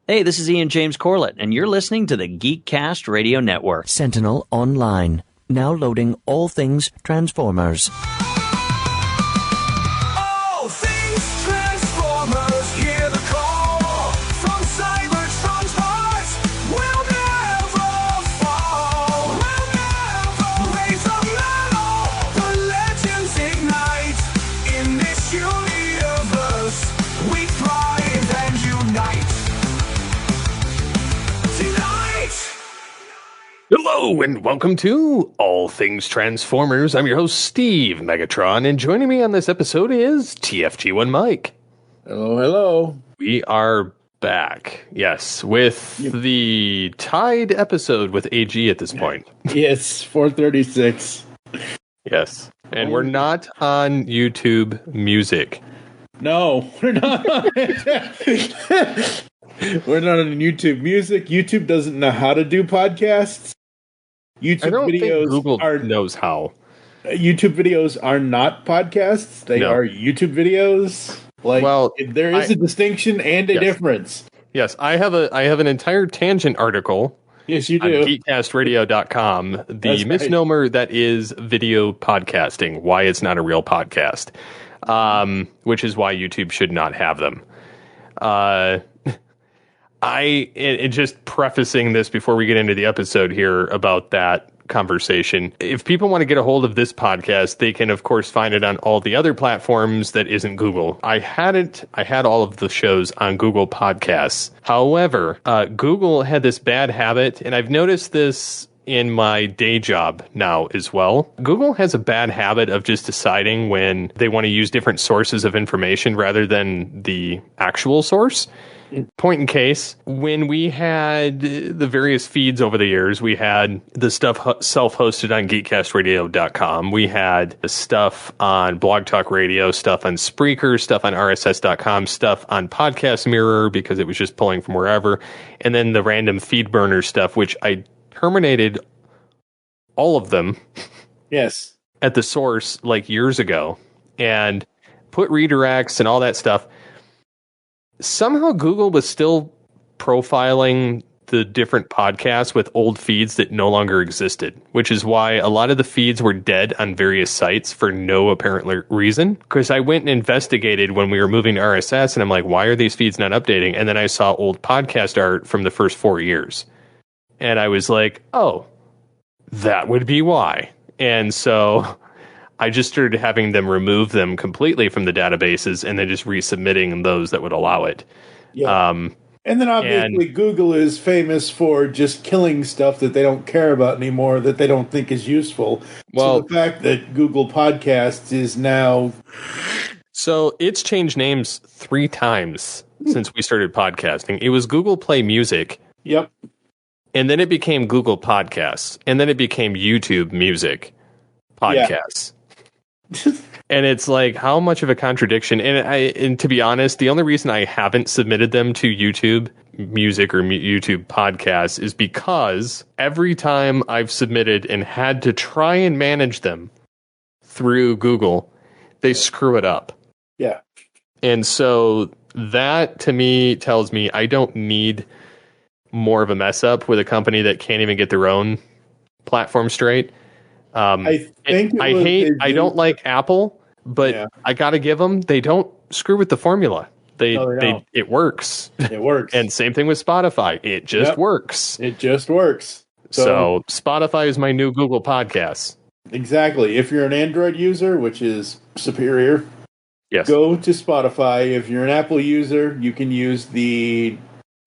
Hey, this is Ian James Corlett, and you're listening to the Geekcast Radio Network. Sentinel Online, now loading all things Transformers. All things Transformers, hear the call from Cybertron's heart. We'll never fall. We'll never raise the metal. The legends ignite. In this universe, we thrive and unite. Hello and welcome to All Things Transformers. I'm your host, Steve Megatron, and joining me on this episode is TFG1 Mike. Hello, hello. We are back, yes, with the tied episode with AG at this point. Yes, 436. Yes, and we're not on YouTube Music. No, we're not on it. We're not on YouTube Music. YouTube doesn't know how to do podcasts. YouTube I don't videos think Google knows how. YouTube videos are not podcasts. They are YouTube videos. There is a distinction and a difference. Yes, I have an entire tangent article. Yes, you do. On geekcastradio.com, the misnomer that is video podcasting, why it's not a real podcast, which is why YouTube should not have them. Just prefacing this before we get into the episode here about that conversation. If people want to get a hold of this podcast, they can, of course, find it on all the other platforms that isn't Google. I had all of the shows on Google Podcasts. However, Google had this bad habit, and I've noticed this in my day job now as well. Google has a bad habit of just deciding when they want to use different sources of information rather than the actual source. Point in case, when we had the various feeds over the years, we had the stuff self-hosted on geekcastradio.com. We had the stuff on Blog Talk Radio, stuff on Spreaker, stuff on RSS.com, stuff on Podcast Mirror because it was just pulling from wherever. And then the random feed burner stuff, which I terminated all of them. Yes. At the source like years ago and put redirects and all that stuff. Somehow Google was still profiling the different podcasts with old feeds that no longer existed, which is why a lot of the feeds were dead on various sites for no apparent reason. Because I went and investigated when we were moving to RSS, and I'm like, why are these feeds not updating? And then I saw old podcast art from the first 4 years. And I was like, oh, that would be why. And so I just started having them remove them completely from the databases and then just resubmitting those that would allow it. Yeah. And then obviously Google is famous for just killing stuff that they don't care about anymore, that they don't think is useful. Well, so the fact that Google Podcasts is now... So it's changed names 3 times since we started podcasting. It was Google Play Music. Yep. And then it became Google Podcasts. And then it became YouTube Music Podcasts. Yeah. And it's like, how much of a contradiction? And to be honest, the only reason I haven't submitted them to YouTube Music or YouTube Podcasts is because every time I've submitted and had to try and manage them through Google, they screw it up. Yeah. And so that to me tells me I don't need more of a mess up with a company that can't even get their own platform straight. I don't like Apple, but I got to give them, they don't screw with the formula. It works. It works. And same thing with Spotify. It just works. It just works. So Spotify is my new Google Podcasts. Exactly. If you're an Android user, which is superior, go to Spotify. If you're an Apple user, you can use the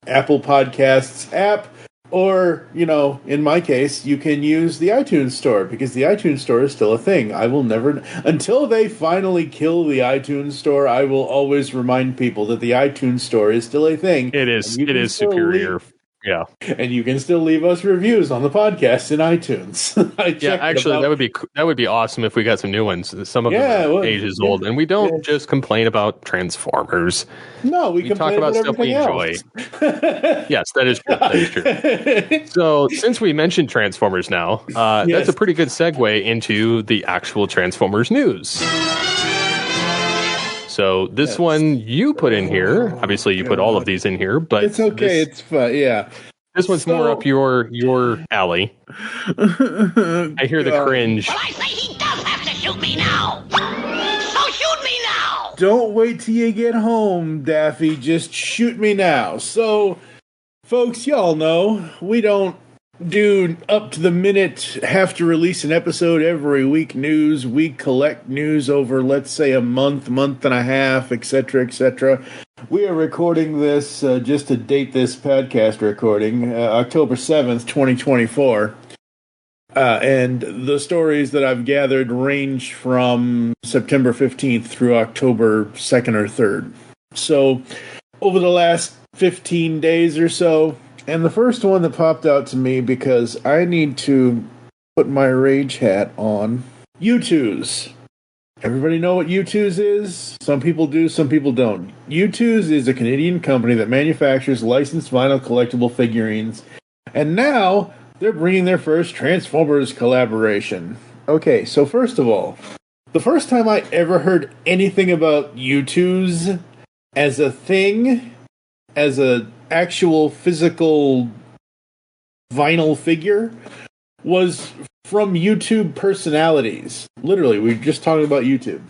Apple Podcasts app. Or, in my case, you can use the iTunes Store, because the iTunes Store is still a thing. I will never... Until they finally kill the iTunes Store, I will always remind people that the iTunes Store is still a thing. It is. It is superior. Yeah. And you can still leave us reviews on the podcast in iTunes. Actually, that would be awesome if we got some new ones. Some of them are ages old, and we don't just complain about Transformers. No, we talk about stuff we enjoy. Yes, that is true. That is true. So, since we mentioned Transformers now, that's a pretty good segue into the actual Transformers news. So this one you put in here. Obviously, you put all of these in here, but it's okay. It's fun. Yeah. This one's more up your alley. I hear the cringe. Well, I say he does have to shoot me now. So shoot me now. Don't wait till you get home, Daffy. Just shoot me now. So, folks, y'all know we don't do up to the minute, have to release an episode every week news. We collect news over, let's say, a month and a half, etc., etc. We are recording this, just to date this podcast recording, October 7th, 2024. And the stories that I've gathered range from September 15th through October 2nd or 3rd. So, over the last 15 days or so, and the first one that popped out to me, because I need to put my rage hat on, U2s. Everybody know what U2s is? Some people do, some people don't. U2s is a Canadian company that manufactures licensed vinyl collectible figurines. And now, they're bringing their first Transformers collaboration. Okay, so first of all, the first time I ever heard anything about U2s as a thing, as a actual physical vinyl figure, was from YouTube personalities. Literally, we were just talking about YouTube.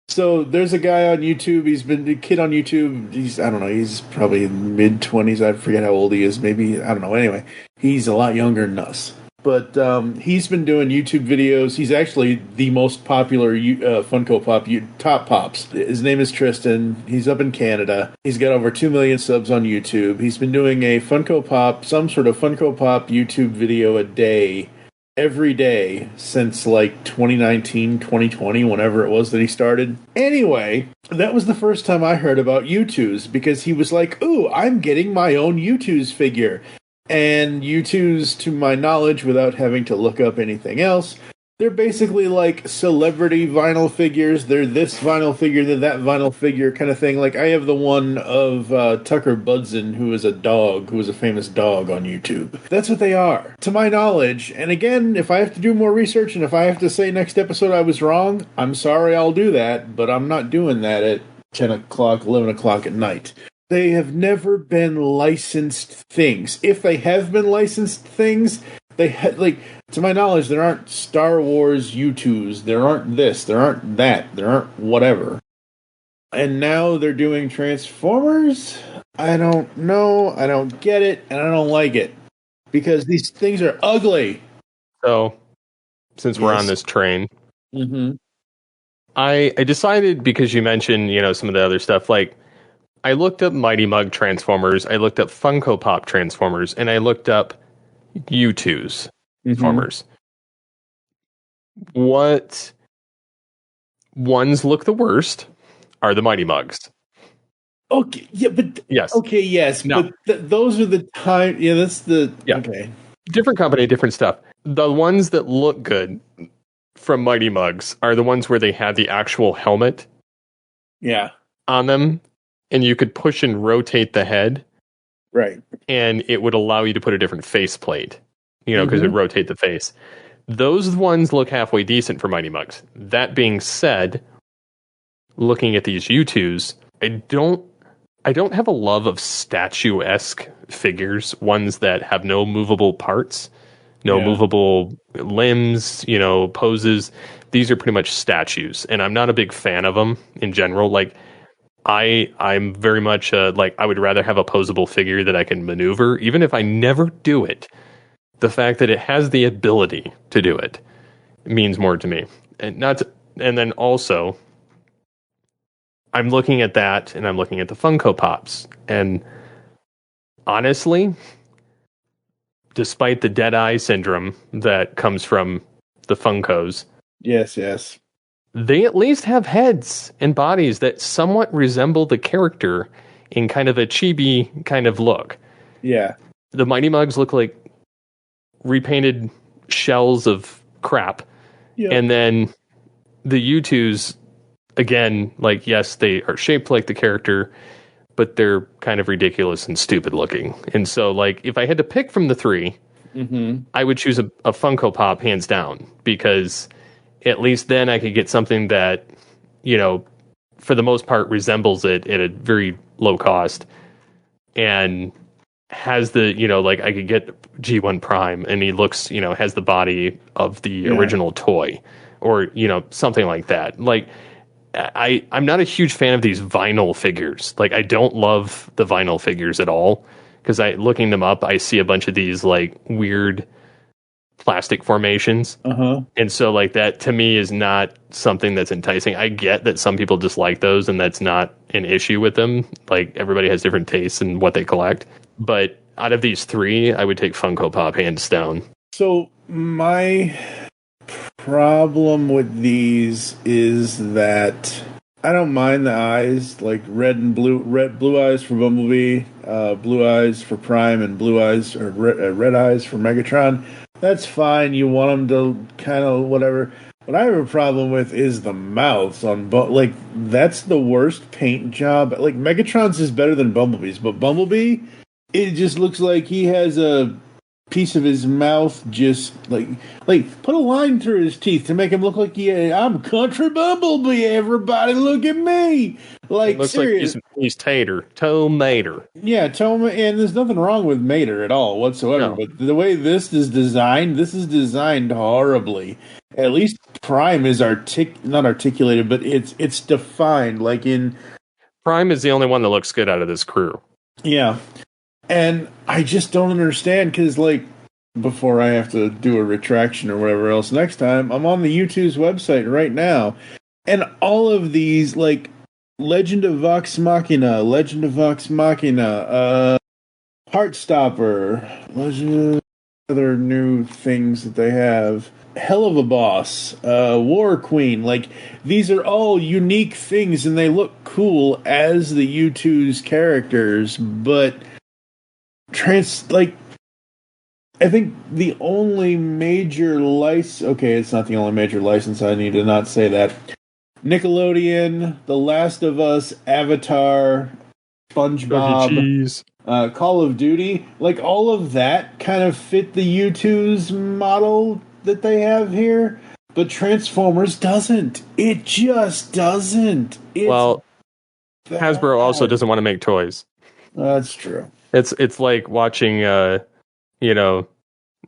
So there's a guy on YouTube, he's been a kid on YouTube, he's probably in mid-20s, I forget how old he is, maybe, I don't know, anyway. He's a lot younger than us. But he's been doing YouTube videos. He's actually the most popular Funko Pop Top Pops. His name is Tristan. He's up in Canada. He's got over 2 million subs on YouTube. He's been doing a Funko Pop, some sort of Funko Pop YouTube video a day, every day, since like 2019, 2020, whenever it was that he started. Anyway, that was the first time I heard about U2s, because he was like, ooh, I'm getting my own U2s figure. And U2s, to my knowledge, without having to look up anything else, they're basically like celebrity vinyl figures. They're this vinyl figure, they're that vinyl figure kind of thing. Like, I have the one of Tucker Budson, who is a dog, who is a famous dog on YouTube. That's what they are, to my knowledge. And again, if I have to do more research, and if I have to say next episode I was wrong, I'm sorry, I'll do that. But I'm not doing that at 10 o'clock, 11 o'clock at night. They have never been licensed things. If they have been licensed things, to my knowledge, there aren't Star Wars U2s. There aren't this. There aren't that. There aren't whatever. And now they're doing Transformers? I don't know. I don't get it. And I don't like it. Because these things are ugly. So, since we're on this train, I decided, because you mentioned, some of the other stuff, like, I looked up Mighty Mug Transformers, I looked up Funko Pop Transformers, and I looked up U2's Transformers. What ones look the worst are the Mighty Mugs. Okay, yeah, but... Yes. Okay, yes, no. But those are the time... Yeah, that's the... Yeah. Okay. Different company, different stuff. The ones that look good from Mighty Mugs are the ones where they had the actual helmet on them. And you could push and rotate the head. Right. And it would allow you to put a different faceplate, because it would rotate the face. Those ones look halfway decent for Mighty Mugs. That being said, looking at these U2s, I don't have a love of statuesque figures, ones that have no movable parts, no movable limbs, poses. These are pretty much statues, and I'm not a big fan of them in general. Like, I'm very much I would rather have a posable figure that I can maneuver, even if I never do it. The fact that it has the ability to do it means more to me. And then also, I'm looking at that, and I'm looking at the Funko Pops, and honestly, despite the dead eye syndrome that comes from the Funkos, yes, they at least have heads and bodies that somewhat resemble the character in kind of a chibi kind of look. Yeah. The Mighty Mugs look like repainted shells of crap. Yep. And then the U2s, again, like, yes, they are shaped like the character, but they're kind of ridiculous and stupid looking. And so, like, if I had to pick from the three, I would choose a Funko Pop hands down, because at least then I could get something that, for the most part, resembles it at a very low cost, and has the, like I could get G1 Prime, and he looks, has the body of the original toy, or something like that. Like I'm not a huge fan of these vinyl figures. Like I don't love the vinyl figures at all, because looking them up, I see a bunch of these like weird plastic formations. And so like that to me is not something that's enticing. I get that some people dislike those, and that's not an issue with them. Like everybody has different tastes in what they collect. But out of these three, I would take Funko Pop hands down. So my problem with these is that I don't mind the eyes, like blue eyes for Bumblebee, blue eyes for Prime, and blue eyes or red eyes for Megatron. That's fine. You want them to kind of whatever. What I have a problem with is the mouths on like that's the worst paint job. Like Megatron's is better than Bumblebee's, but Bumblebee, it just looks like he has a piece of his mouth just like put a line through his teeth to make him look like I'm Country Bumblebee. Everybody, look at me! Like it looks serious. Like he's Toe Mater. Yeah, and there's nothing wrong with Mater at all whatsoever. No. But the way this is designed horribly. At least Prime is not articulated, but it's defined. Like in Prime is the only one that looks good out of this crew. Yeah. And I just don't understand, because, like, before I have to do a retraction or whatever else next time, I'm on the YouTube's website right now, and all of these, like, Legend of Vox Machina, Heartstopper, other new things that they have, Hell of a Boss, War Queen, like, these are all unique things, and they look cool as the U2's characters, but I think the only major license... Okay, it's not the only major license. I need to not say that. Nickelodeon, The Last of Us, Avatar, SpongeBob, Call of Duty. Like, all of that kind of fit the U2's model that they have here. But Transformers doesn't. It just doesn't. Hasbro also doesn't want to make toys. That's true. It's like watching, Rudolph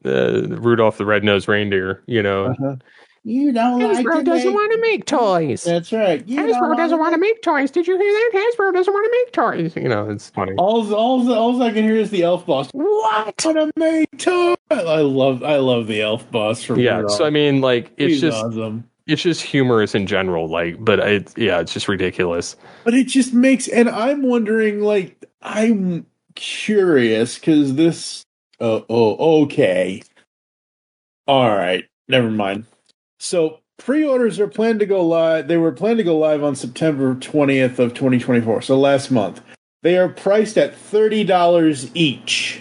the Red-Nosed Reindeer, You don't Hasbro doesn't want to make toys. That's right. Hasbro doesn't want to make toys. Did you hear that? Hasbro doesn't want to make toys. It's funny. All I can hear is the Elf Boss. What? Want to make toys? I love the Elf Boss from Rudolph. So I mean, like, He's awesome. It's just humorous in general, like, but it's just ridiculous. But it just makes, and I'm wondering, like, I'm curious, because this... okay. All right. Never mind. So, pre-orders are planned to go live. They were planned to go live on September 20th of 2024, so last month. They are priced at $30 each.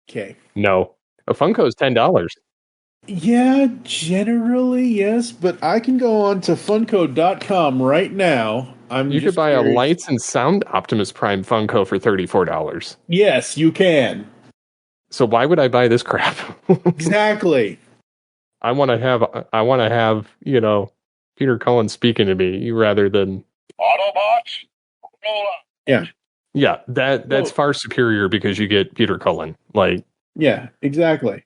Okay. No. A Funko is $10. Yeah, generally, yes, but I can go on to Funko.com right now. You could buy a Lights and Sound Optimus Prime Funko for $34. Yes, you can. So why would I buy this crap? Exactly. I want to have, Peter Cullen speaking to me rather than Autobots, roll up. Yeah. Yeah, that's far superior because you get Peter Cullen. Like, yeah, exactly.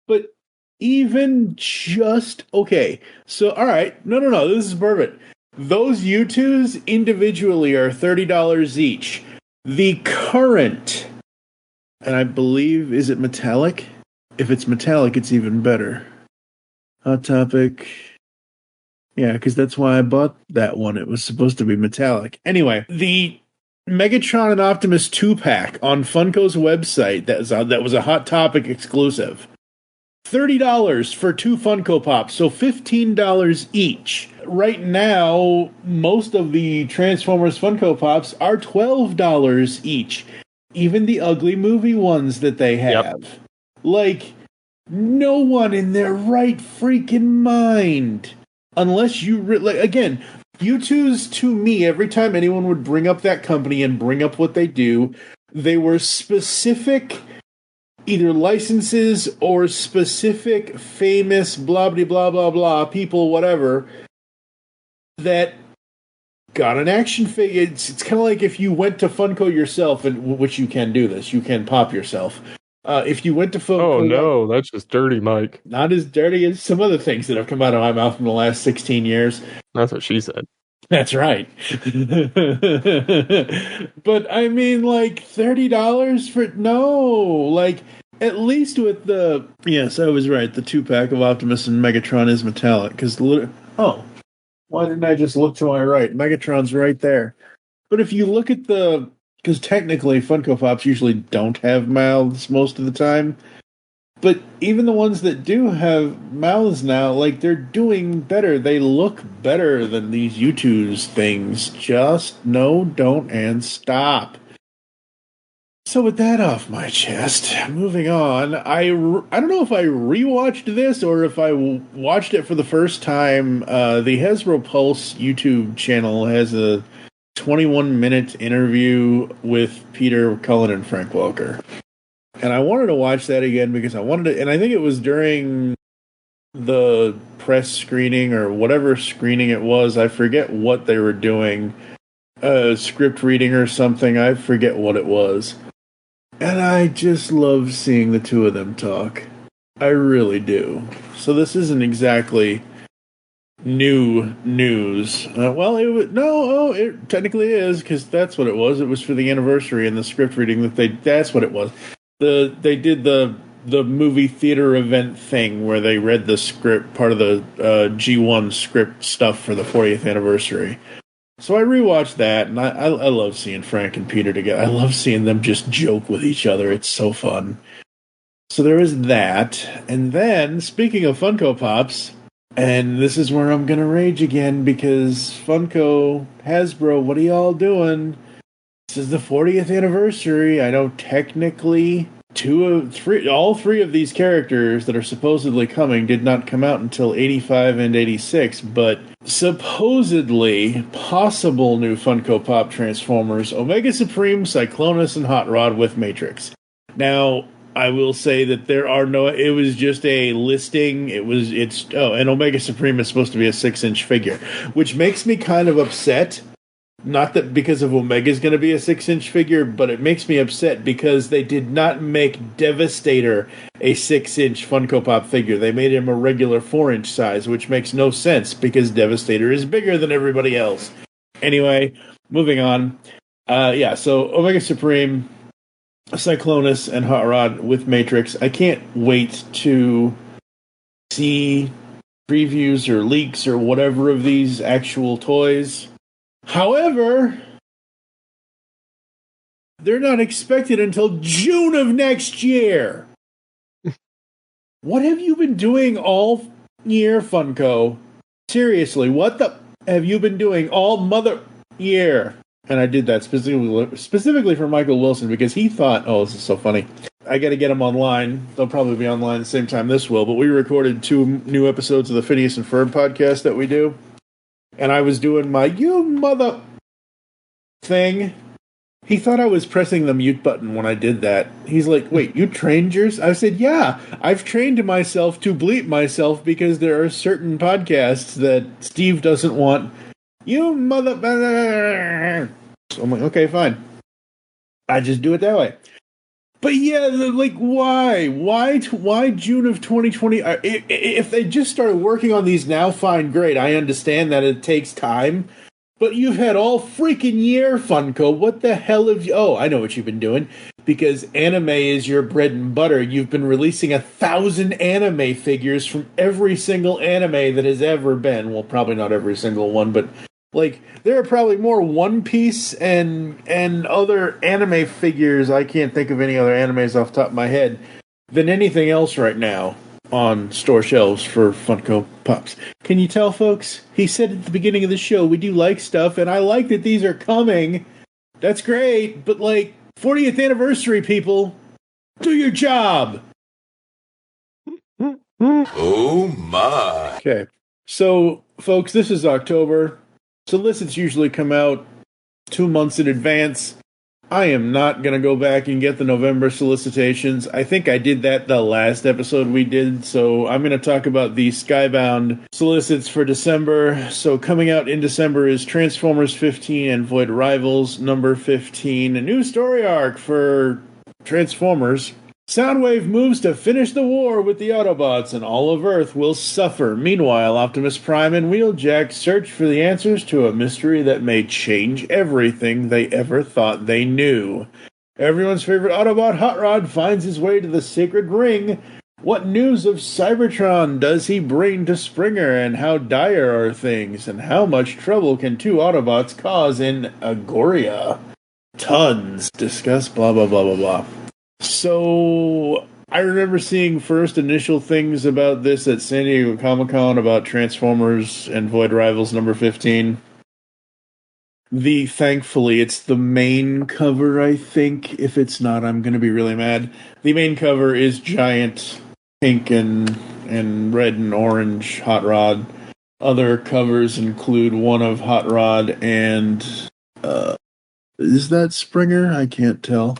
But even just okay. So all right. No, this is perfect. Those U2s individually are $30 each. The current, and I believe, is it metallic? If it's metallic, it's even better. Hot Topic. Yeah, because that's why I bought that one. It was supposed to be metallic. Anyway, the Megatron and Optimus 2-pack on Funko's website that was a Hot Topic exclusive. $30 for 2 Funko Pops, so $15 each. Right now, most of the Transformers Funko Pops are $12 each. Even the ugly movie ones that they have. Yep. Like, no one in their right freaking mind, unless you... again, U2's, to me, every time anyone would bring up that company and bring up what they do, they were specific... either licenses or specific famous blah blah blah blah blah people, whatever, that got an action figure. It's kind of like if you went to Funko yourself, and which you can do this, you can pop yourself. If you went to Funko... Oh, no, that's just dirty, Mike. Not as dirty as some other things that have come out of my mouth in the last 16 years. That's what she said. That's right. But I mean, like, $30 for... No! Like, at least with the... Yes, I was right. The 2-pack of Optimus and Megatron is metallic. Because oh, why didn't I just look to my right? Megatron's right there. But if you look at the... Because technically, Funko Pops usually don't have mouths most of the time. But even the ones that do have mouths now, like, they're doing better. They look better than these U2's things. Just no, don't, and stop. So with that off my chest, moving on, I don't know if I rewatched this or if I watched it for the first time. The Hasbro Pulse YouTube channel has a 21-minute interview with Peter Cullen and Frank Welker. And I wanted to watch that again because I wanted to, and I think it was during the press screening or whatever screening it was. I forget what they were doing, script reading or something. I forget what it was. And I just love seeing the two of them talk. I really do. So this isn't exactly new news. It technically is, because that's what it was. It was for the anniversary and the script reading that's what it was. They did the movie theater event thing where they read the script, part of the G1 script stuff for the 40th anniversary. So I rewatched that, and I love seeing Frank and Peter together. I love seeing them just joke with each other. It's so fun. So there is that. And then, speaking of Funko Pops, and this is where I'm going to rage again, because Funko, Hasbro, what are y'all doing? This is the 40th anniversary. I know technically all three of these characters that are supposedly coming did not come out until 85 and 86, but supposedly possible new Funko Pop Transformers, Omega Supreme, Cyclonus, and Hot Rod with Matrix. Now, I will say that it was just a listing. And Omega Supreme is supposed to be a 6-inch figure, which makes me kind of upset. Not that because of Omega's going to be a 6-inch figure, but it makes me upset because they did not make Devastator a 6-inch Funko Pop figure. They made him a regular 4-inch size, which makes no sense because Devastator is bigger than everybody else. Anyway, moving on. So Omega Supreme, Cyclonus, and Hot Rod with Matrix. I can't wait to see previews or leaks or whatever of these actual toys. However, they're not expected until June of next year. What have you been doing all year, Funko? Seriously, what the have you been doing all mother year? And I did that specifically for Michael Wilson because he thought, oh, this is so funny. I got to get them online. They'll probably be online at the same time this will. But we recorded 2 new episodes of the Phineas and Ferb podcast that we do. And I was doing my you mother thing. He thought I was pressing the mute button when I did that. He's like, wait, you trained yours? I said, yeah, I've trained myself to bleep myself because there are certain podcasts that Steve doesn't want. You mother... So I'm like, okay, fine. I just do it that way. But yeah, like, why? Why June of 2020? If they just started working on these now, fine, great. I understand that it takes time. But you've had all freaking year, Funko. What the hell have you... Oh, I know what you've been doing. Because anime is your bread and butter. You've been releasing 1,000 anime figures from every single anime that has ever been. Well, probably not every single one, but... Like, there are probably more One Piece and other anime figures, I can't think of any other animes off the top of my head, than anything else right now on store shelves for Funko Pops. Can you tell, folks? He said at the beginning of the show, we do like stuff, and I like that these are coming. That's great, but, like, 40th anniversary, people, do your job! Oh, my. Okay, so, folks, this is October. Solicits usually come out 2 months in advance. I am not going to go back and get the November solicitations. I think I did that the last episode we did, so I'm going to talk about the Skybound solicits for December. So coming out in December is Transformers 15 and Void Rivals number 15, a new story arc for Transformers. Soundwave moves to finish the war with the Autobots, and all of Earth will suffer. Meanwhile, Optimus Prime and Wheeljack search for the answers to a mystery that may change everything they ever thought they knew. Everyone's favorite Autobot, Hot Rod, finds his way to the Sacred Ring. What news of Cybertron does he bring to Springer, and how dire are things, and how much trouble can two Autobots cause in Agoria? Tons. Discuss blah blah blah blah blah. So, I remember seeing first initial things about this at San Diego Comic-Con about Transformers and Void Rivals number 15. Thankfully, it's the main cover, I think. If it's not, I'm going to be really mad. The main cover is giant pink and red and orange Hot Rod. Other covers include one of Hot Rod and... is that Springer? I can't tell.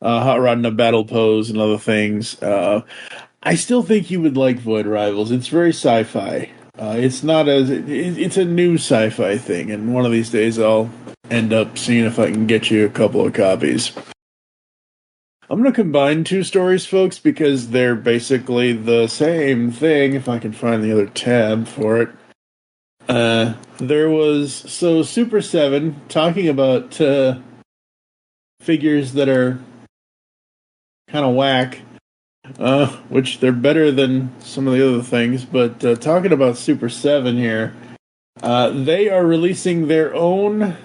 Hot Rod in a battle pose and other things. I still think you would like Void Rivals. It's very sci-fi. It's not as... It's a new sci-fi thing, and one of these days I'll end up seeing if I can get you a couple of copies. I'm going to combine two stories, folks, because they're basically the same thing, if I can find the other tab for it. There was... So, Super 7, talking about figures that are kind of whack, which they're better than some of the other things, but talking about Super 7 here, they are releasing their own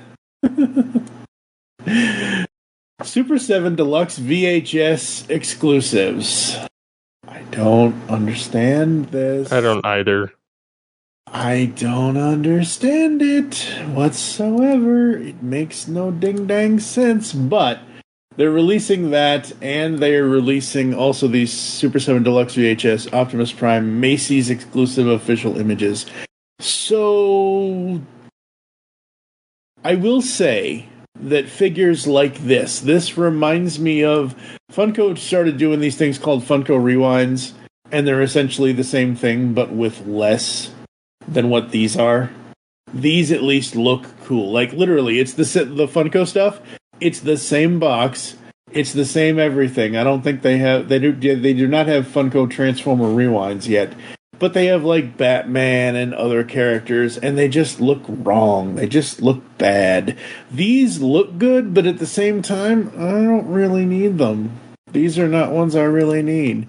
Super 7 Deluxe VHS exclusives. I don't understand this. I don't either. I don't understand it whatsoever. It makes no ding-dang sense, but they're releasing that, and they're releasing also these Super 7 Deluxe VHS Optimus Prime Macy's exclusive official images. So, I will say that figures like this reminds me of... Funko started doing these things called Funko Rewinds, and they're essentially the same thing, but with less than what these are. These at least look cool. Like, literally, it's the Funko stuff. It's the same box. It's the same everything. I don't think they do not have Funko Transformer Rewinds yet. But they have, like, Batman and other characters, and they just look wrong. They just look bad. These look good, but at the same time, I don't really need them. These are not ones I really need.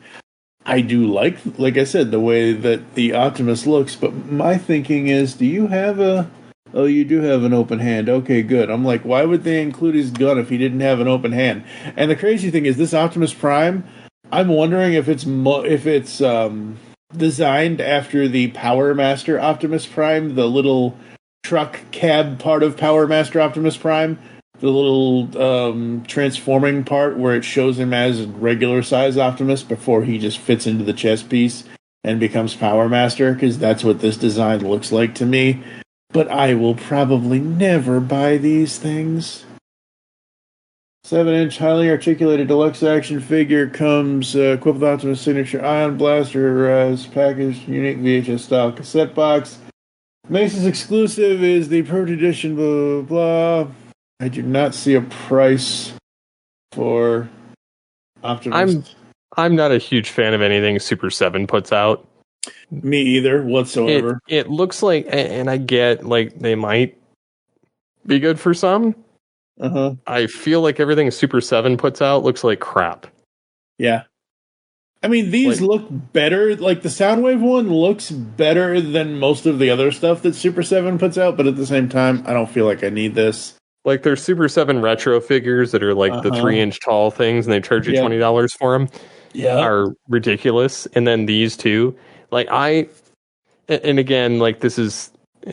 I do like I said, the way that the Optimus looks, but my thinking is, do you have a... Oh, you do have an open hand. Okay, good. I'm like, why would they include his gun if he didn't have an open hand? And the crazy thing is, this Optimus Prime, I'm wondering if it's designed after the Power Master Optimus Prime, the little truck cab part of Power Master Optimus Prime, the little transforming part where it shows him as regular size Optimus before he just fits into the chest piece and becomes Power Master, because that's what this design looks like to me. But I will probably never buy these things. 7-inch highly articulated deluxe action figure comes equipped with Optimus signature ion blaster as packaged unique VHS style cassette box. Macy's exclusive is the Perfect Edition, blah, blah, blah. I do not see a price for Optimus. I'm not a huge fan of anything Super 7 puts out. Me either, whatsoever. It looks like, and I get, like, they might be good for some. Uh-huh. I feel like everything Super 7 puts out looks like crap. Yeah. I mean, these look better. Like, the Soundwave one looks better than most of the other stuff that Super 7 puts out, but at the same time, I don't feel like I need this. Like, there's Super 7 retro figures that are, like, the 3-inch tall things, and they charge you $20 for them. Yeah. Are ridiculous. And then these two. Like, and again, like, this is,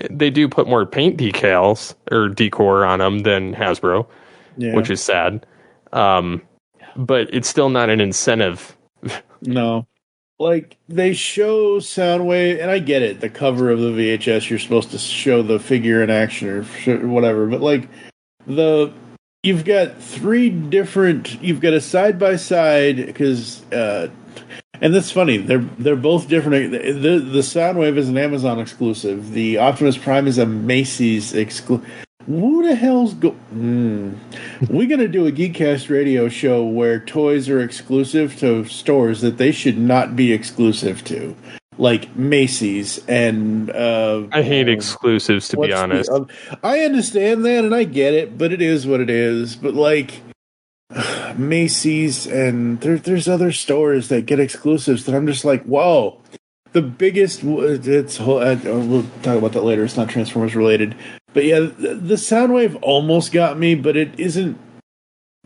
they do put more paint decals or decor on them than Hasbro, which is sad. But it's still not an incentive. No. Like, they show Soundwave, and I get it, the cover of the VHS, you're supposed to show the figure in action or whatever, but, like, the you've got you've got a side-by-side, because, and that's funny, they're both different. The Soundwave is an Amazon exclusive. The Optimus Prime is a Macy's exclusive. Who the hell's we're going to do a Geekcast radio show where toys are exclusive to stores that they should not be exclusive to. Like Macy's and... I hate exclusives, to be honest. I understand that, and I get it, but it is what it is. But, like, Macy's and there's other stores that get exclusives that I'm just like, whoa. The biggest... we'll talk about that later. It's not Transformers related. But, yeah, the Soundwave almost got me, but it isn't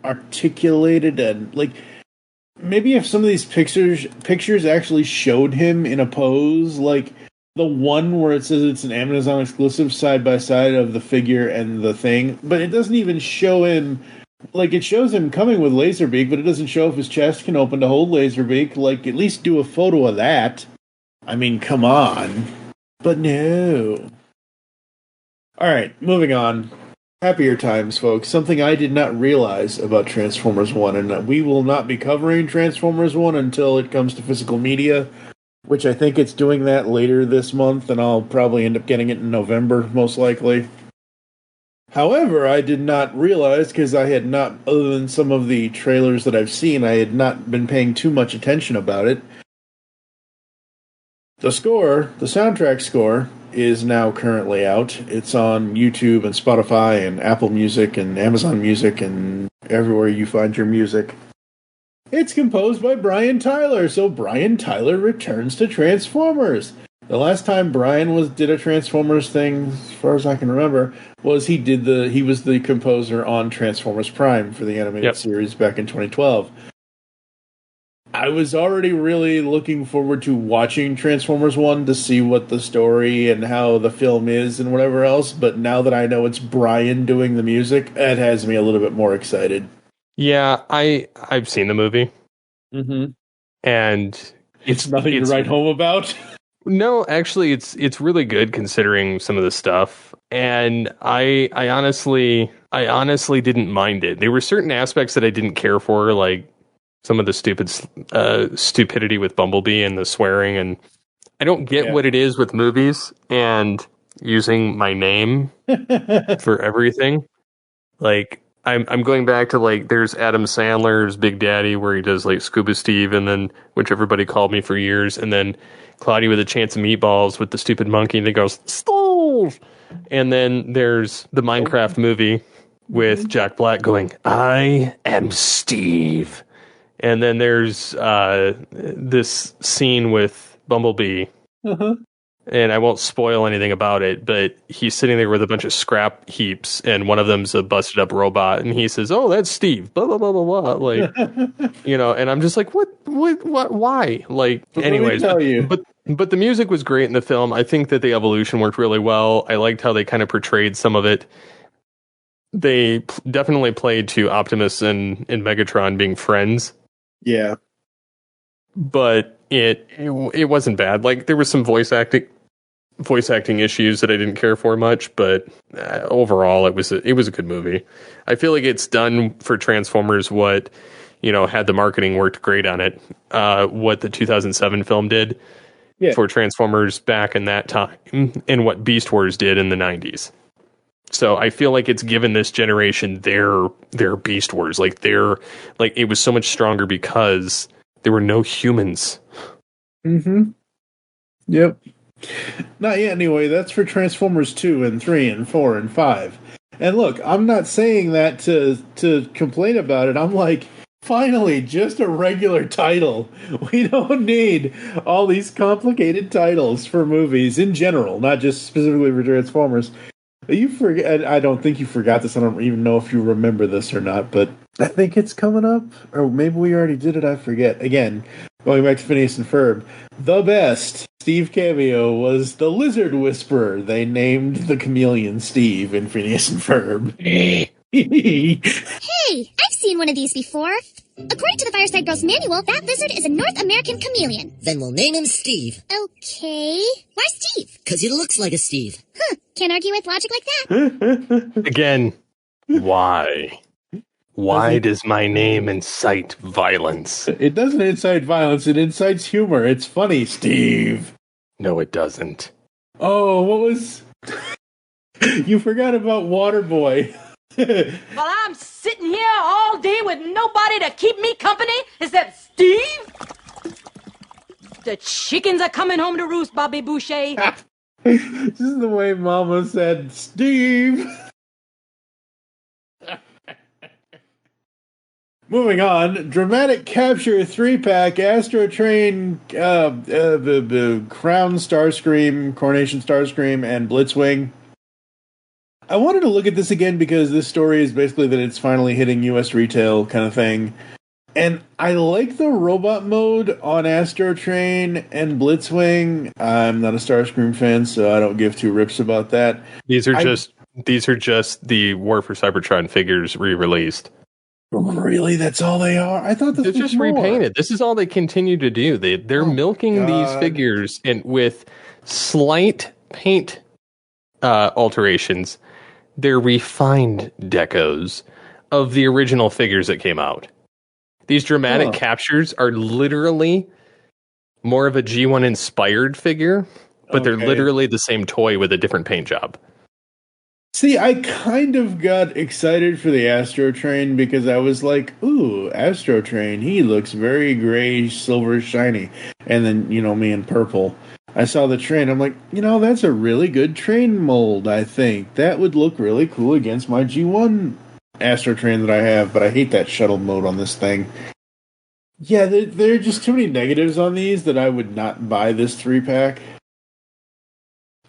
articulated and, like... Maybe if some of these pictures actually showed him in a pose, like the one where it says it's an Amazon exclusive side by side of the figure and the thing, but it doesn't even show him, like it shows him coming with Laserbeak, but it doesn't show if his chest can open to hold Laserbeak. Like, at least do a photo of that. I mean, come on. But no. Alright, moving on. Happier times, folks. Something I did not realize about Transformers 1, and we will not be covering Transformers 1 until it comes to physical media, which I think it's doing that later this month, and I'll probably end up getting it in November, most likely. However, I did not realize, because I had not, other than some of the trailers that I've seen, I had not been paying too much attention about it. The soundtrack score, is now currently out. It's on YouTube and Spotify and Apple Music and Amazon Music and everywhere you find your music. It's composed by Brian Tyler, so Brian Tyler returns to Transformers. The last time Brian did a Transformers thing, as far as I can remember, was he was the composer on Transformers Prime for the animated series back in 2012. I was already really looking forward to watching Transformers 1 to see what the story and how the film is and whatever else, but now that I know it's Brian doing the music, it has me a little bit more excited. Yeah, I've seen the movie. Mm-hmm. And it's nothing to write home about? No, actually, it's really good considering some of the stuff. And I honestly didn't mind it. There were certain aspects that I didn't care for, like some of the stupidity with Bumblebee and the swearing, and I don't get what it is with movies and using my name for everything. Like, I'm going back to, like, there's Adam Sandler's Big Daddy where he does, like, Scuba Steve, and then, which everybody called me for years, and then Cloudy with a Chance of Meatballs with the stupid monkey, and he goes, Stove! And then there's the Minecraft movie with Jack Black going, I am Steve. And then there's this scene with Bumblebee, and I won't spoil anything about it, but he's sitting there with a bunch of scrap heaps, and one of them's a busted up robot, and he says, "Oh, that's Steve." Blah blah blah blah blah. Like, you know, and I'm just like, what, why? Like, anyways, but the music was great in the film. I think that the evolution worked really well. I liked how they kind of portrayed some of it. They definitely played to Optimus and Megatron being friends. Yeah, but it wasn't bad. Like, there was some voice acting issues that I didn't care for much, but overall it was a good movie. I feel like it's done for Transformers what, you know, had the marketing worked great on it. What the 2007 film did for Transformers back in that time, and what Beast Wars did in the 90s. So I feel like it's given this generation their Beast Wars. Like, it was so much stronger because there were no humans. Mm-hmm. Yep. Not yet, anyway. That's for Transformers 2 and 3 and 4 and 5. And look, I'm not saying that to complain about it. I'm like, finally, just a regular title. We don't need all these complicated titles for movies in general, not just specifically for Transformers. You forget. I don't think you forgot this. I don't even know if you remember this or not, but I think it's coming up, or maybe we already did it. I forget. Again, going back to Phineas and Ferb, the best Steve cameo was the Lizard Whisperer. They named the chameleon Steve in Phineas and Ferb. Hey, I've seen one of these before. According to the Fireside Girls manual, that lizard is a North American chameleon. Then we'll name him Steve. Okay. Why Steve? Because he looks like a Steve. Huh. Can't argue with logic like that. Again, why? Why does my name incite violence? It doesn't incite violence. It incites humor. It's funny, Steve. No, it doesn't. Oh, what was... You forgot about Waterboy. While I'm sitting here all day with nobody to keep me company except Steve? The chickens are coming home to roost, Bobby Boucher. This is the way Mama said, Steve. Moving on, dramatic capture 3-pack, Astro Train, the Crown Starscream, Coronation Starscream, and Blitzwing. I wanted to look at this again because this story is basically that it's finally hitting U.S. retail kind of thing. And I like the robot mode on Astro Train and Blitzwing. I'm not a Starscream fan, so I don't give two rips about that. These are just the War for Cybertron figures re-released. Really? That's all they are? I thought this was just more. Repainted. This is all they continue to do. They're milking these figures and with slight paint alterations. They're refined decos of the original figures that came out. These dramatic captures are literally more of a G1 inspired figure, but they're literally the same toy with a different paint job. See, I kind of got excited for the Astro Train because I was like, ooh, Astro Train, he looks very gray, silver, shiny. And then, me in purple. I saw the train, I'm like, that's a really good train mold, I think. That would look really cool against my G1 Astro Train that I have, but I hate that shuttle mode on this thing. Yeah, there are just too many negatives on these that I would not buy this 3-pack.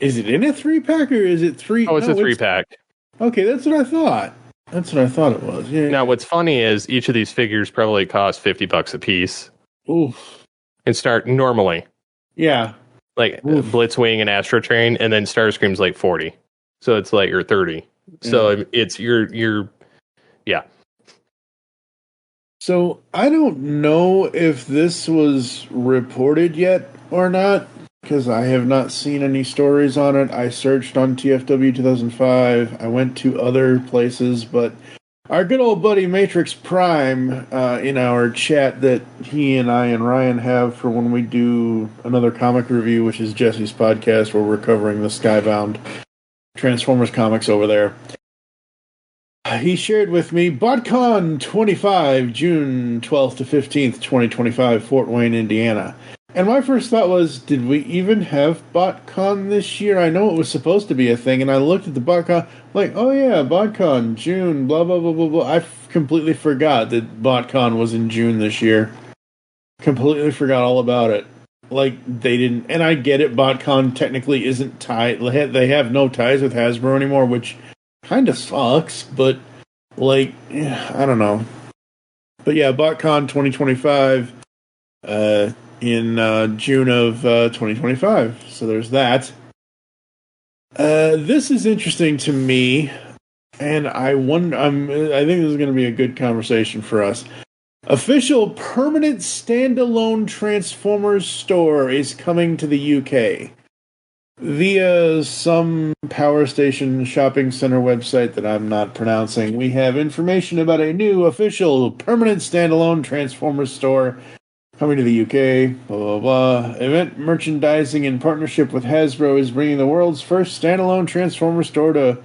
Is it in a 3-pack or is it 3? Oh, it's a 3-pack. Okay, that's what I thought. That's what I thought it was. Yeah. Now, what's funny is each of these figures probably cost $50 a piece. Oof. And start normally. Yeah. Like Blitzwing and Astro Train, and then Starscream's like 40. So it's like, or 30. So it's you're yeah. So I don't know if this was reported yet or not, because I have not seen any stories on it. I searched on TFW 2005. I went to other places, but our good old buddy Matrix Prime in our chat that he and I and Ryan have for when we do another comic review, which is Jesse's podcast, where we're covering the Skybound Transformers comics over there. He shared with me BotCon 25, June 12th to 15th, 2025, Fort Wayne, Indiana. And my first thought was, did we even have BotCon this year? I know it was supposed to be a thing, and I looked at the BotCon, like, oh yeah, BotCon, June, blah, blah, blah, blah, blah. I completely forgot that BotCon was in June this year. Completely forgot all about it. Like, they didn't, and I get it, BotCon technically isn't tied, they have no ties with Hasbro anymore, which kind of sucks, but, like, I don't know. But yeah, BotCon 2025, in June of 2025. So there's that. This is interesting to me, and I wonder. I think this is going to be a good conversation for us. Official permanent standalone Transformers store is coming to the UK via some power station shopping center website that I'm not pronouncing. We have information about a new official permanent standalone Transformers store coming to the UK, blah, blah, blah. Event merchandising in partnership with Hasbro is bringing the world's first standalone Transformer store to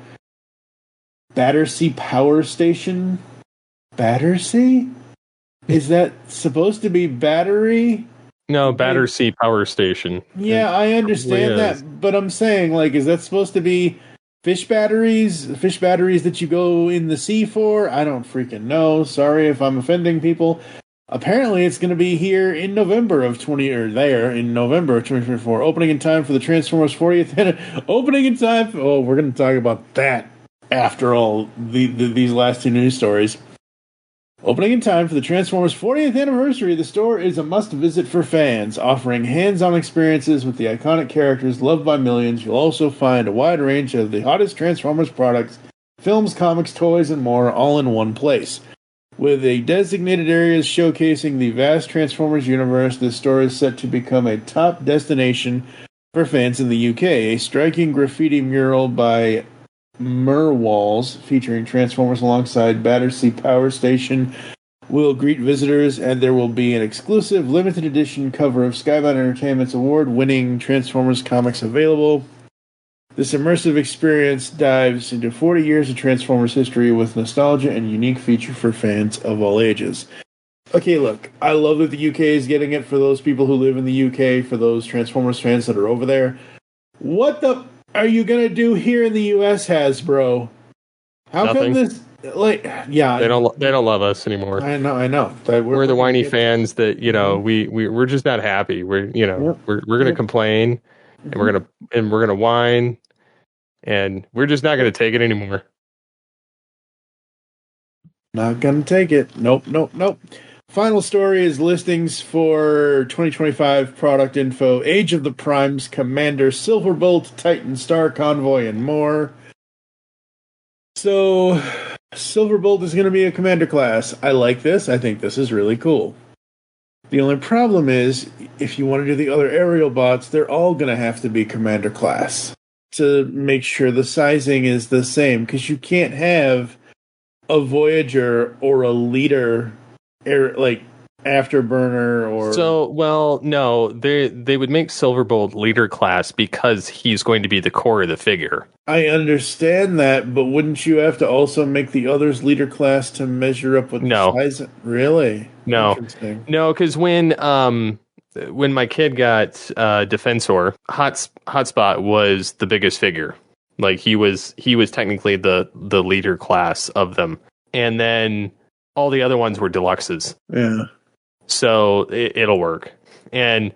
Battersea Power Station. Battersea? Is that supposed to be battery? No, Battersea Power Station. Yeah, I understand that, but I'm saying, like, is that supposed to be fish batteries? Fish batteries that you go in the sea for? I don't freaking know. Sorry if I'm offending people. Apparently, it's going to be here in November of 2024. Opening in time for the Transformers 40th. Opening in time. We're going to talk about that after all these last two news stories. Opening in time for the Transformers 40th anniversary, the store is a must-visit for fans, offering hands-on experiences with the iconic characters loved by millions. You'll also find a wide range of the hottest Transformers products, films, comics, toys, and more, all in one place. With a designated areas showcasing the vast Transformers universe, this store is set to become a top destination for fans in the UK. A striking graffiti mural by walls featuring Transformers alongside Battersea Power Station will greet visitors, and there will be an exclusive limited edition cover of Skybound Entertainment's award-winning Transformers comics available. This immersive experience dives into 40 years of Transformers history with nostalgia and unique feature for fans of all ages. Okay, look, I love that the UK is getting it for those people who live in the UK, for those Transformers fans that are over there. What the are you going to do here in the US, Hasbro? How Nothing. come this... yeah, they don't love us anymore. I know. We're the whiny fans that we're just not happy. We're gonna complain, and we're gonna whine, and we're just not gonna take it anymore. Not gonna take it. Nope. Final story is listings for 2025 product info: Age of the Primes, Commander, Silverbolt, Titan, Star Convoy, and more. So, Silverbolt is going to be a commander class. I like this. I think this is really cool. The only problem is, if you want to do the other aerial bots, they're all going to have to be commander class to make sure the sizing is the same, because you can't have a Voyager or a Leader Afterburner or... No, they would make Silverbolt leader class because he's going to be the core of the figure. I understand that, but wouldn't you have to also make the others leader class to measure up with the size? Really? No, because when my kid got Defensor, Hotspot was the biggest figure. Like he was technically the leader class of them, and then all the other ones were deluxes. Yeah. So it'll work. And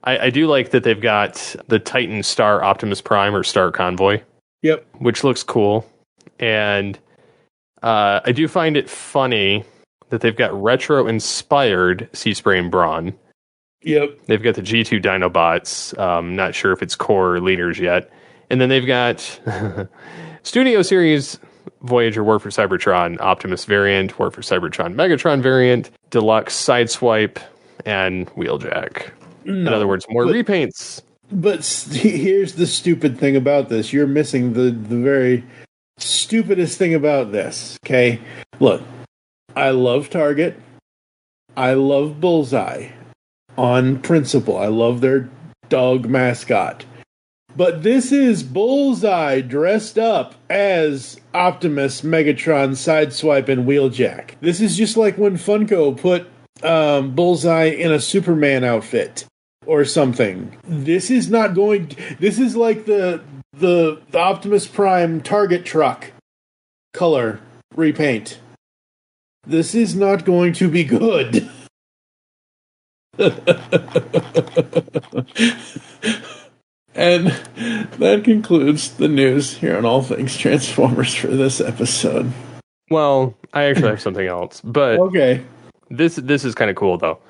I do like that they've got the Titan Star Optimus Prime or Star Convoy. Yep. Which looks cool. And I do find it funny that they've got retro-inspired Seaspray and Brawn. Yep. They've got the G2 Dinobots. Not sure if it's core or leaders yet. And then they've got Studio Series Voyager War for Cybertron Optimus variant, War for Cybertron Megatron variant, Deluxe Sideswipe, and Wheeljack. In other words, more repaints. But here's the stupid thing about this. You're missing the very stupidest thing about this, okay? Look, I love Target. I love Bullseye. On principle, I love their dog mascot. But this is Bullseye dressed up as Optimus, Megatron, Sideswipe, and Wheeljack. This is just like when Funko put Bullseye in a Superman outfit or something. This is not going... This is like the Optimus Prime Target truck color repaint. This is not going to be good. And that concludes the news here on All Things Transformers for this episode. Well, I actually have something else, but okay. This is kind of cool though.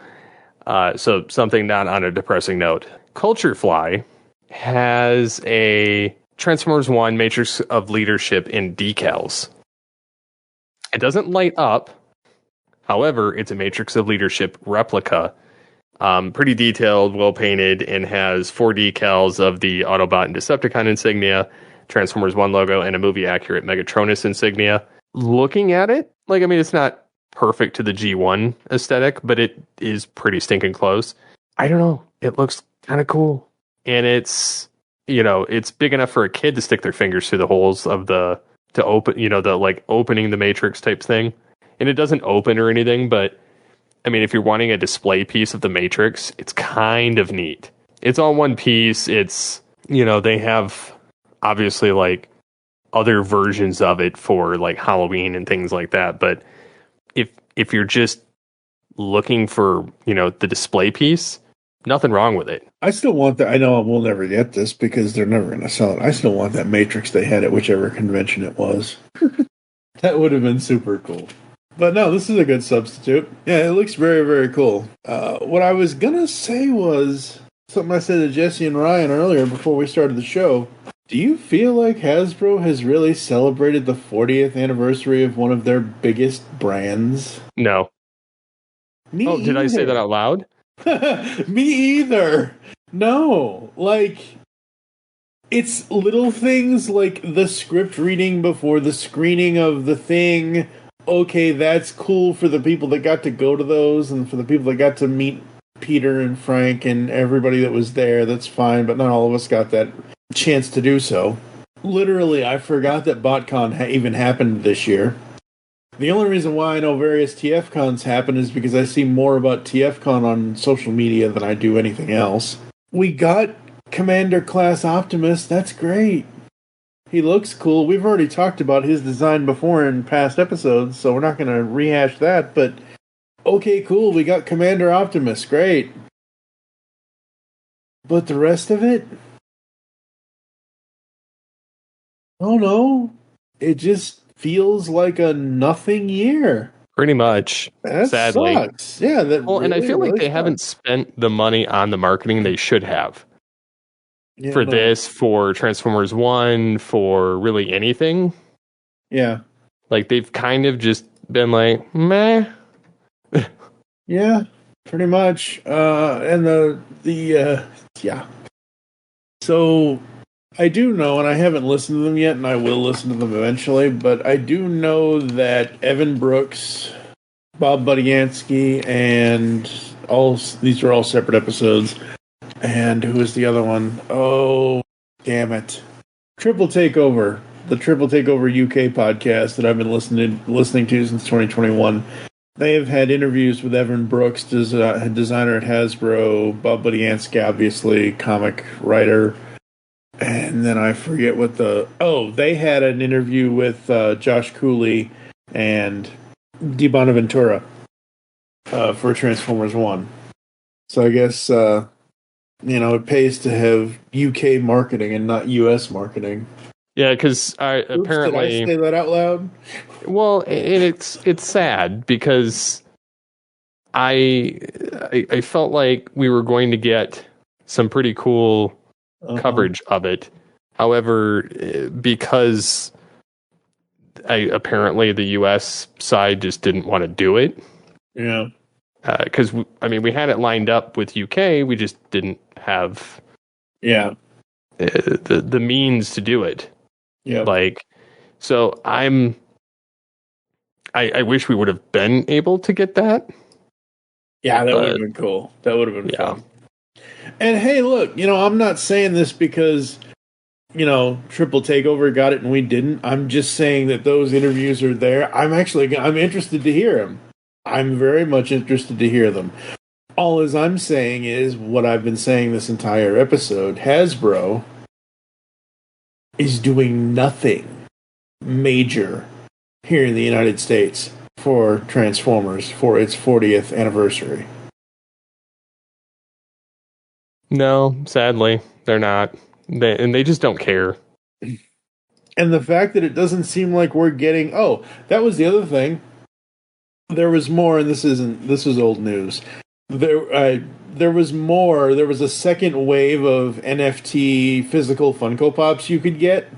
So something not on a depressing note. Culture Fly has a Transformers 1 Matrix of Leadership in decals. It doesn't light up. However, it's a Matrix of Leadership replica. Pretty detailed, well painted, and has 4 decals of the Autobot and Decepticon insignia, Transformers 1 logo, and a movie accurate Megatronus insignia. Looking at it, it's not perfect to the G1 aesthetic, but it is pretty stinking close. I don't know. It looks kind of cool. And it's big enough for a kid to stick their fingers through the holes of opening the Matrix type thing. And it doesn't open or anything, but if you're wanting a display piece of the Matrix, it's kind of neat. It's all one piece. It's, they have obviously other versions of it for Halloween and things like that. But if you're just looking for, the display piece, nothing wrong with it. I still want that. I know we'll never get this because they're never going to sell it. I still want that Matrix they had at whichever convention it was. That would have been super cool. But no, this is a good substitute. Yeah, it looks very, very cool. What I was going to say was something I said to Jesse and Ryan earlier before we started the show. Do you feel like Hasbro has really celebrated the 40th anniversary of one of their biggest brands? No. Me either. Did I say that out loud? Me either. No. It's little things like the script reading before the screening of the thing. Okay, that's cool for the people that got to go to those and for the people that got to meet Peter and Frank and everybody that was there. That's fine, but not all of us got that chance to do so. Literally, I forgot that BotCon even happened this year. The only reason why I know various TFCons happen is because I see more about TFCon on social media than I do anything else. We got Commander Class Optimus. That's great. He looks cool. We've already talked about his design before in past episodes, so we're not going to rehash that, but okay, cool. We got Commander Optimus. Great. But the rest of it? Oh no. It just feels like a nothing year. Pretty much. That sadly. Sucks. Yeah, that well, and I feel like they sucks. haven't spent the money on the marketing they should have. Yeah, for this, for Transformers 1, for really anything. Yeah. Like, they've kind of just been like, meh. Yeah, pretty much. And yeah. So, I do know, and I haven't listened to them yet, and I will listen to them eventually, but I do know that Evan Brooks, Bob Budiansky, and these are all separate episodes. And who is the other one? Oh, damn it. Triple Takeover. The Triple Takeover UK podcast that I've been listening to since 2021. They have had interviews with Evan Brooks, designer at Hasbro, Bob Budiansky, obviously, comic writer. And then I forget what they had an interview with Josh Cooley and Di Bonaventura for Transformers 1. So I guess... it pays to have UK marketing and not US marketing. Yeah, because apparently... Did I say that out loud? Well, and it's sad because I felt like we were going to get some pretty cool coverage of it. However, because apparently the US side just didn't want to do it. Yeah. Because we had it lined up with UK, we just didn't have the means to do it. Yeah, so I wish we would have been able to get that. Yeah, that would have been cool. That would have been fun. And hey, look, I'm not saying this because Triple Takeover got it and we didn't. I'm just saying that those interviews are there. I'm interested to hear them. I'm very much interested to hear them. All as I'm saying is what I've been saying this entire episode. Hasbro is doing nothing major here in the United States for Transformers for its 40th anniversary. No, sadly, they're not. They just don't care. And the fact that it doesn't seem like we're getting... Oh, that was the other thing. There was more, and this is old news. There was more. There was a second wave of NFT physical Funko Pops you could get.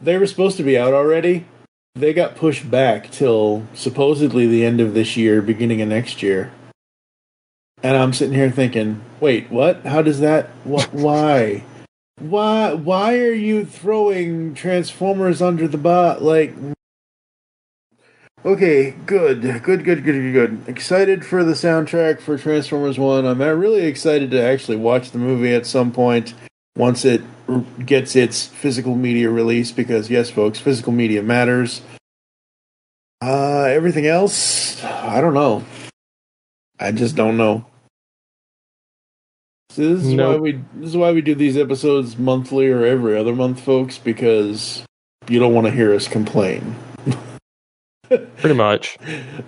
They were supposed to be out already. They got pushed back till supposedly the end of this year, beginning of next year. And I'm sitting here thinking, wait, what? How does that... Why? Why are you throwing Transformers under the bus? Okay, good. Excited for the soundtrack for Transformers 1. I'm really excited to actually watch the movie at some point once it gets its physical media release, because yes, folks, physical media matters. Everything else, I don't know. I just don't know. So this is why we do these episodes monthly or every other month, folks, because you don't want to hear us complain. Pretty much.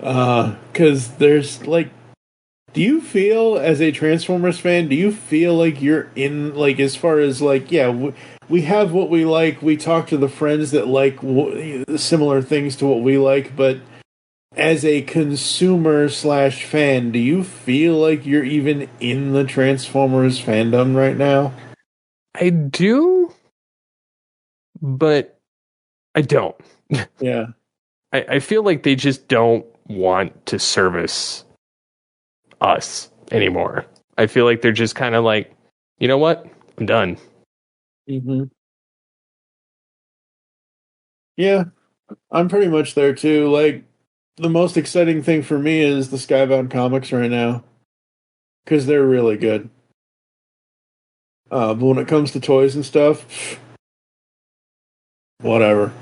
Because there's do you feel as a Transformers fan, do you feel like you're in, as far as we have what we like, we talk to the friends that like similar things to what we like, but as a consumer / fan, do you feel like you're even in the Transformers fandom right now? I do, but I don't. Yeah. I feel like they just don't want to service us anymore. I feel like they're just kind of like, you know what? I'm done. Mm-hmm. Yeah, I'm pretty much there too. Like, the most exciting thing for me is the Skybound comics right now, because they're really good. But when it comes to toys and stuff, whatever.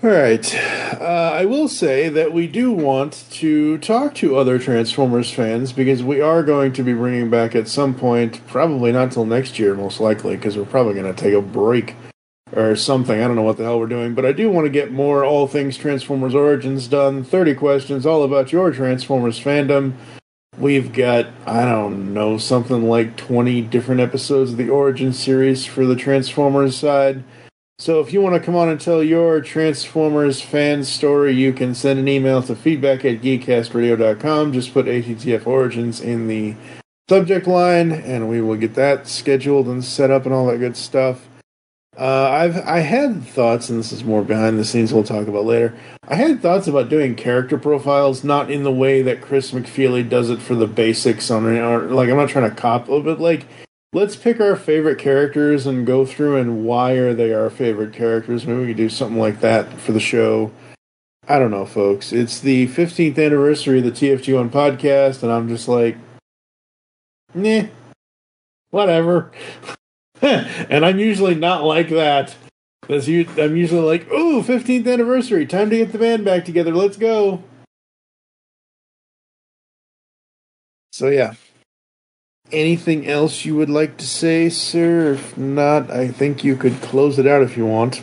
All right. I will say that we do want to talk to other Transformers fans because we are going to be bringing back at some point, probably not till next year, most likely, because we're probably going to take a break or something. I don't know what the hell we're doing, but I do want to get more All Things Transformers Origins done. 30 questions all about your Transformers fandom. We've got, I don't know, something like 20 different episodes of the Origin series for the Transformers side. So if you want to come on and tell your Transformers fan story, you can send an email to feedback@geekcastradio.com. Just put ATTF Origins in the subject line, and we will get that scheduled and set up and all that good stuff. I had thoughts, and this is more behind the scenes we'll talk about later. I had thoughts about doing character profiles, not in the way that Chris McFeely does it for the basics on it. Or, like, I'm not trying to copy, but like, let's pick our favorite characters and go through and why are they our favorite characters. Maybe we could do something like that for the show. I don't know, folks. It's the 15th anniversary of the TFG1 podcast, and I'm just like, nah, whatever. And I'm usually not like that. I'm usually like, ooh, 15th anniversary. Time to get the band back together. Let's go. So, yeah. Anything else you would like to say, sir? If not, I think you could close it out if you want.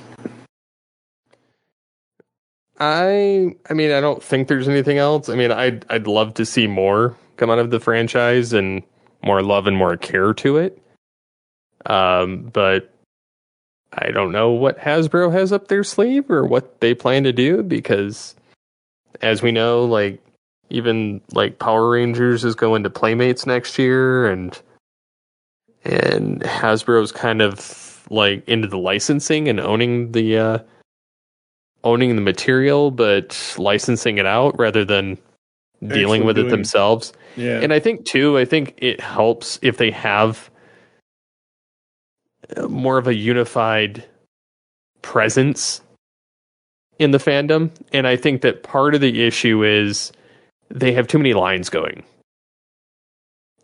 I mean, I don't think there's anything else. I mean, I'd love to see more come out of the franchise and more love and more care to it. But I don't know what Hasbro has up their sleeve or what they plan to do, because as we know, like, even like Power Rangers is going to Playmates next year, and Hasbro's kind of like into the licensing and owning the material, but licensing it out rather than dealing with it themselves. Yeah. And I think it helps if they have more of a unified presence in the fandom. And I think that part of the issue is they have too many lines going.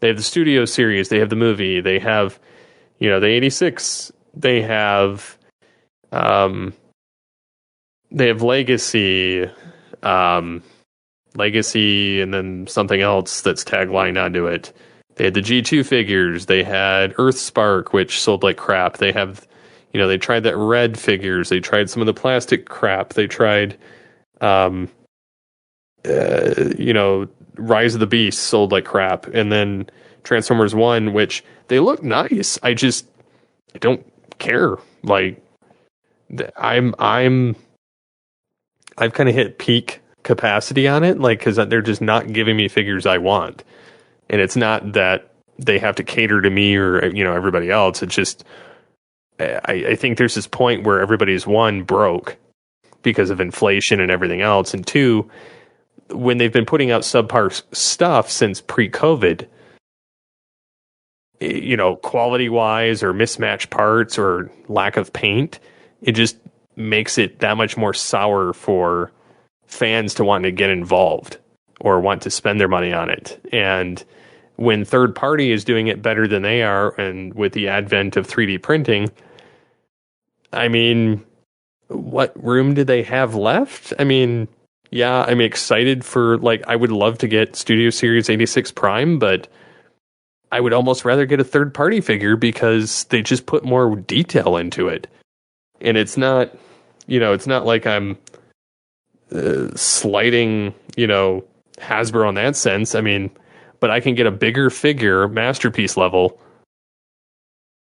They have the studio series, they have the movie, they have, the 86, they have Legacy, and then something else that's tagline onto it. They had the G2 figures. They had Earthspark, which sold like crap. They have, they tried that Red figures. They tried some of the plastic crap. They tried, Rise of the Beast sold like crap. And then Transformers 1, which they look nice. I don't care. Like, I've kind of hit peak capacity on it, like, because they're just not giving me figures I want. And it's not that they have to cater to me or, everybody else. It's just, I think there's this point where everybody's, one, broke because of inflation and everything else. And two, when they've been putting out subpar stuff since pre-COVID, quality-wise or mismatched parts or lack of paint, it just makes it that much more sour for fans to want to get involved or want to spend their money on it. And when third party is doing it better than they are, and with the advent of 3D printing, I mean, what room do they have left? I mean, yeah, I'm excited for, like, I would love to get Studio Series 86 Prime, but I would almost rather get a third party figure because they just put more detail into it. And it's not, it's not like I'm slighting, Hasbro in that sense. I mean, but I can get a bigger figure, masterpiece level,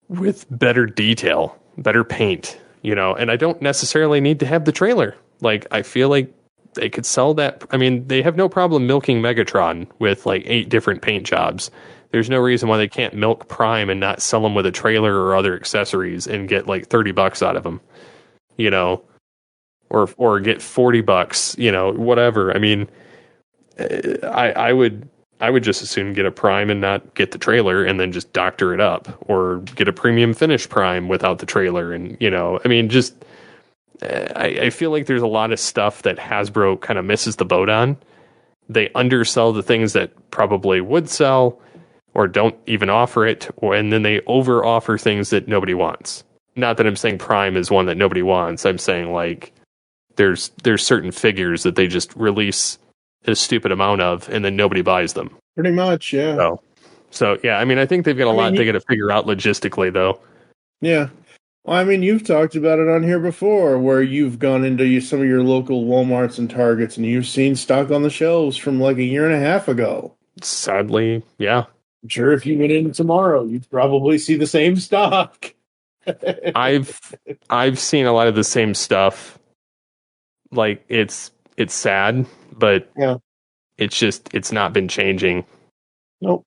with better detail, better paint, and I don't necessarily need to have the trailer. Like, I feel like they could sell that. I mean, they have no problem milking Megatron with like 8 different paint jobs. There's no reason why they can't milk Prime and not sell them with a trailer or other accessories and get like $30 out of them, or get $40, whatever. I mean, I would I would just as soon get a Prime and not get the trailer and then just doctor it up, or get a premium finish Prime without the trailer. And, I mean, just, I feel like there's a lot of stuff that Hasbro kind of misses the boat on. They undersell the things that probably would sell, or don't even offer it, and then they over offer things that nobody wants. Not that I'm saying Prime is one that nobody wants. I'm saying, like, there's certain figures that they just release a stupid amount of, and then nobody buys them. Pretty much, yeah. So yeah, I mean, I think they've got a lot they got to figure out logistically, though. Yeah. Well, I mean, you've talked about it on here before, where you've gone into some of your local Walmarts and Targets, and you've seen stock on the shelves from like a year and a half ago. Sadly, yeah. I'm sure if you went in tomorrow, you'd probably see the same stock. I've seen a lot of the same stuff. Like, it's sad, but yeah, it's not been changing. Nope.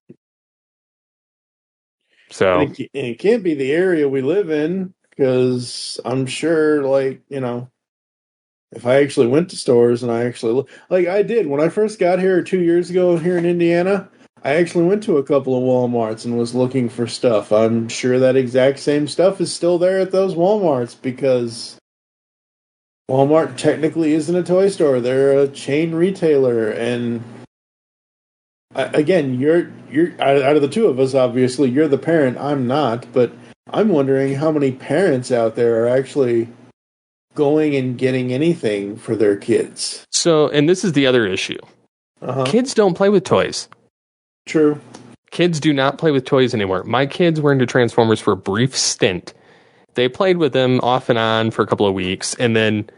So and it can't be the area we live in, because I'm sure, like, if I actually went to stores and I actually like I did when I first got here 2 years ago here in Indiana, I actually went to a couple of Walmarts and was looking for stuff. I'm sure that exact same stuff is still there at those Walmarts, because Walmart technically isn't a toy store. They're a chain retailer. And again, you're out of the two of us, obviously, you're the parent. I'm not. But I'm wondering how many parents out there are actually going and getting anything for their kids. So, and this is the other issue. Kids don't play with toys. True. Kids do not play with toys anymore. My kids were into Transformers for a brief stint. They played with them off and on for a couple of weeks, and then,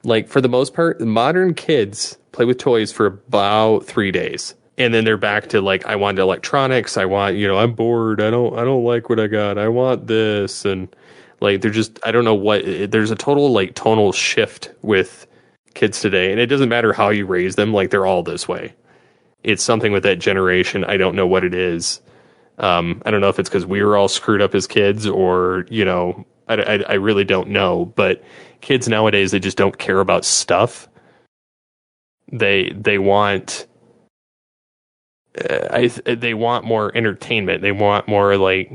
like, for the most part, modern kids play with toys for about 3 days, and then they're back to, like, I want electronics. I want, I'm bored. I don't like what I got. I want this, and like, they're just, I don't know what. There's a total, like, tonal shift with kids today, and it doesn't matter how you raise them. Like, they're all this way. It's something with that generation. I don't know what it is. I don't know if it's because we were all screwed up as kids, or, I really don't know. But kids nowadays, they just don't care about stuff. They want they want more entertainment. They want more, like,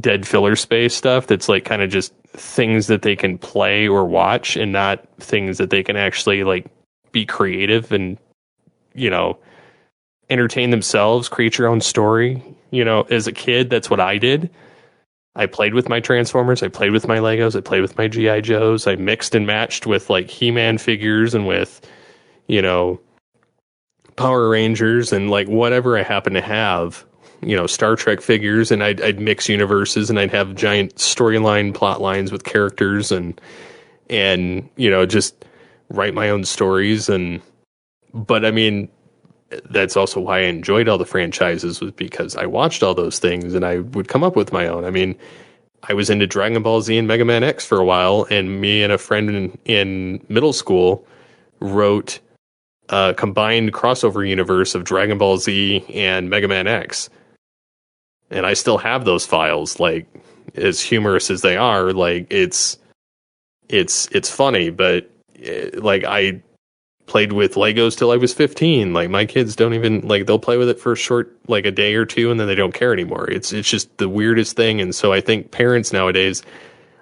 dead filler space stuff that's, like, kind of just things that they can play or watch, and not things that they can actually, like, be creative and, entertain themselves, create your own story. As a kid, that's what I did. I played with my Transformers, I played with my Legos, I played with my G.I. Joes, I mixed and matched with, like, He-Man figures and with, Power Rangers and, like, whatever I happen to have, Star Trek figures, and I'd mix universes, and I'd have giant storyline plot lines with characters, and just write my own stories. But I mean, that's also why I enjoyed all the franchises, was because I watched all those things and I would come up with my own. I mean, I was into Dragon Ball Z and Mega Man X for a while, and me and a friend in middle school wrote a combined crossover universe of Dragon Ball Z and Mega Man X. And I still have those files. Like, as humorous as they are, like, it's funny, but like, I played with Legos till I was 15. Like, my kids don't even, like, they'll play with it for a short, like, a day or two, and then they don't care anymore. It's just the weirdest thing. And so I think parents nowadays,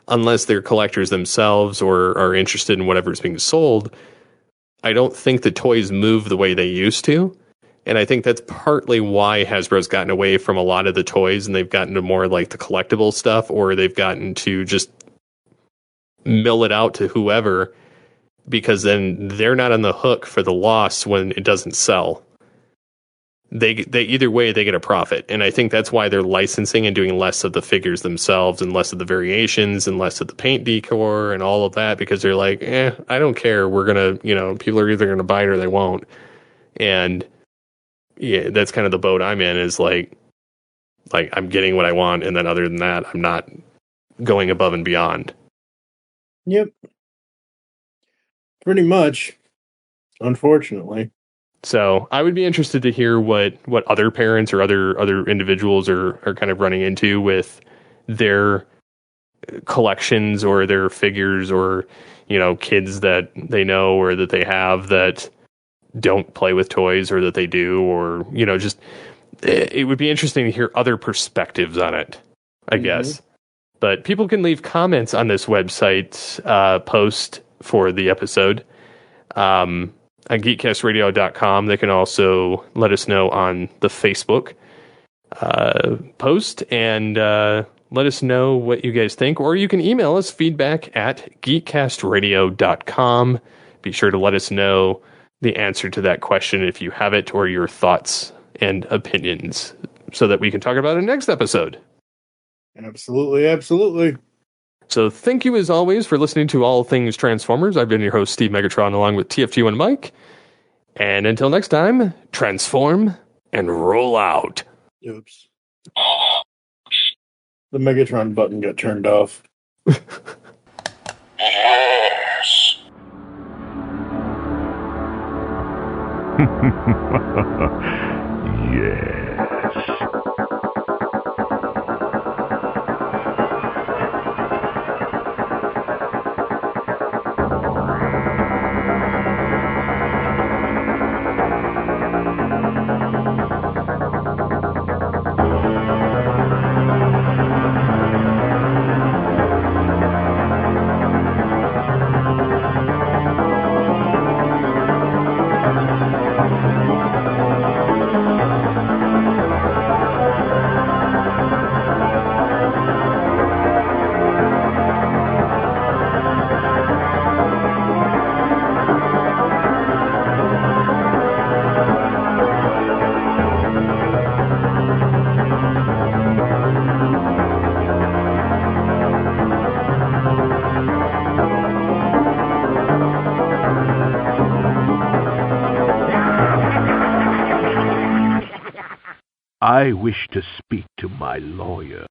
unless they're collectors themselves or are interested in whatever's being sold, I don't think the toys move the way they used to. And I think that's partly why Hasbro's gotten away from a lot of the toys, and they've gotten to more, like, the collectible stuff, or they've gotten to just mill it out to whoever, because then they're not on the hook for the loss when it doesn't sell. They either way, they get a profit. And I think that's why they're licensing and doing less of the figures themselves, and less of the variations, and less of the paint decor and all of that, because they're like, I don't care. We're going to, people are either going to buy it or they won't. And yeah, that's kind of the boat I'm in, is like I'm getting what I want. And then other than that, I'm not going above and beyond. Yep. Pretty much, unfortunately. So I would be interested to hear what other parents or other individuals are kind of running into with their collections or their figures, or, kids that they know or that they have that don't play with toys or that they do, or, just it would be interesting to hear other perspectives on it, I guess. But people can leave comments on this website post for the episode on geekcastradio.com. They can also let us know on the Facebook post and let us know what you guys think, or you can email us feedback at geekcastradio.com. Be sure to let us know the answer to that question if you have it, or your thoughts and opinions, so that we can talk about it next episode. Absolutely, absolutely. So thank you as always for listening to All Things Transformers. I've been your host, Steve Megatron, along with TFG1 Mike. And until next time, transform and roll out. Oops. The Megatron button got turned off. Yes. Yes. I wish to speak to my lawyer.